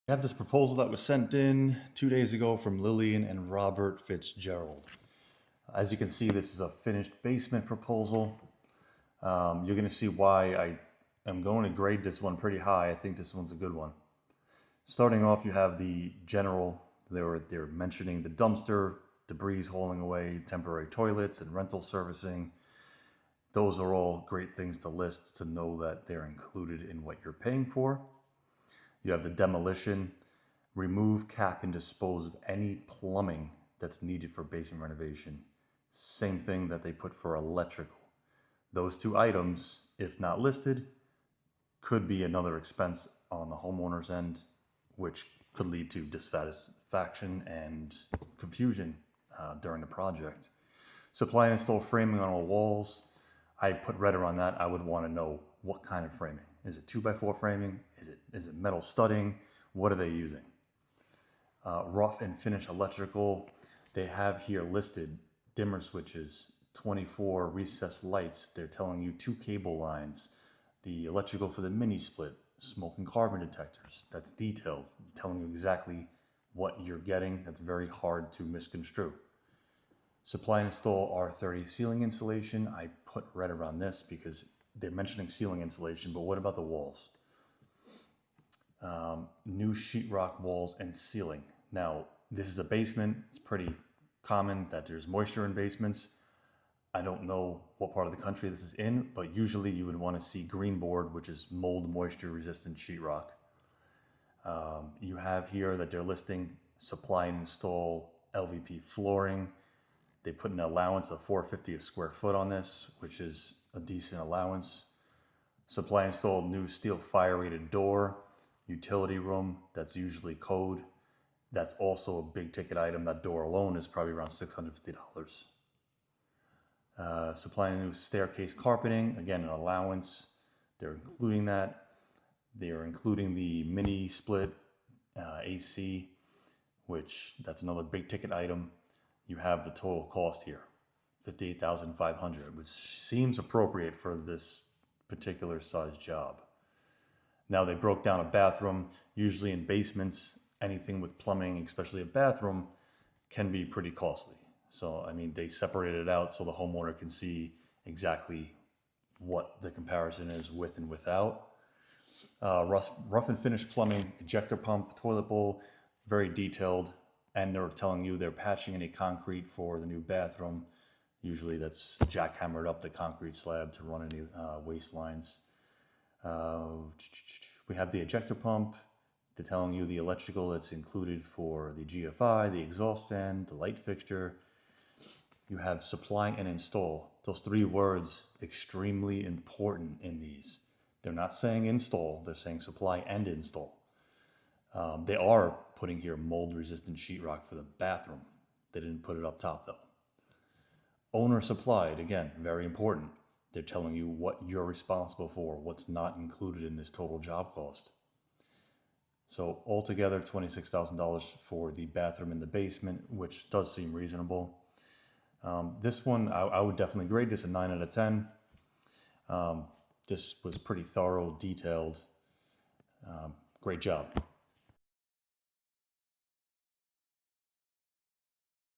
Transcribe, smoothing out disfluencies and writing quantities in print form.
I have this proposal that was sent in 2 days ago from Lillian and Robert Fitzgerald. As you can see, this is a finished basement proposal. You're going to see why I am going to grade this one pretty high. I think this one's a good one. Starting off, you have the general. They're mentioning the dumpster, debris hauling away, temporary toilets, and rental servicing. Those are all great things to list to know that they're included in what you're paying for. You have the demolition, remove, cap, and dispose of any plumbing that's needed for basement renovation. Same thing that they put for electrical. Those two items, if not listed, could be another expense on the homeowner's end, which could lead to dissatisfaction and confusion during the project. Supply and install framing on all walls. I put red around that. I would want to know what kind of framing. Is it 2x4 framing? Is it metal studding? What are they using? Rough and finish electrical. They have here listed dimmer switches, 24 recessed lights. They're telling you 2 cable lines, the electrical for the mini split, smoke and carbon detectors. That's detailed, telling you exactly what you're getting. That's very hard to misconstrue. Supply and install R30 ceiling insulation. I put red around this because they're mentioning ceiling insulation, but what about the walls? New sheetrock walls and ceiling. Now, this is a basement. It's pretty common that there's moisture in basements. I don't know what part of the country this is in, but usually you would want to see green board, which is mold moisture resistant sheetrock. You have here that they're listing supply and install LVP flooring. They put an allowance of $4.50 a square foot on this, which is a decent allowance. Supply and install new steel fire rated door, utility room. That's usually code. That's also a big ticket item. That door alone is probably around $650. Supplying new staircase carpeting, again, an allowance. They're including that. They're including the mini split AC, which that's another big ticket item. You have the total cost here, $58,500, which seems appropriate for this particular size job. Now they broke down a bathroom. Usually in basements, anything with plumbing, especially a bathroom, can be pretty costly. So, I mean, they separated it out so the homeowner can see exactly what the comparison is with and without. Rough and finish plumbing, ejector pump, toilet bowl, very detailed. And they're telling you they're patching any concrete for the new bathroom. Usually that's jackhammered up the concrete slab to run any waste lines. We have the ejector pump. They're telling you the electrical that's included for the GFI, the exhaust fan, the light fixture. You have supply and install. Those 3 words, extremely important in these. They're not saying install, they're saying supply and install. They are putting here mold resistant sheetrock for the bathroom. They didn't put it up top though. Owner supplied, again, very important. They're telling you what you're responsible for, what's not included in this total job cost. So altogether, $26,000 for the bathroom in the basement, which does seem reasonable. This one, I would definitely grade this a 9 out of 10. This was pretty thorough, detailed. Great job.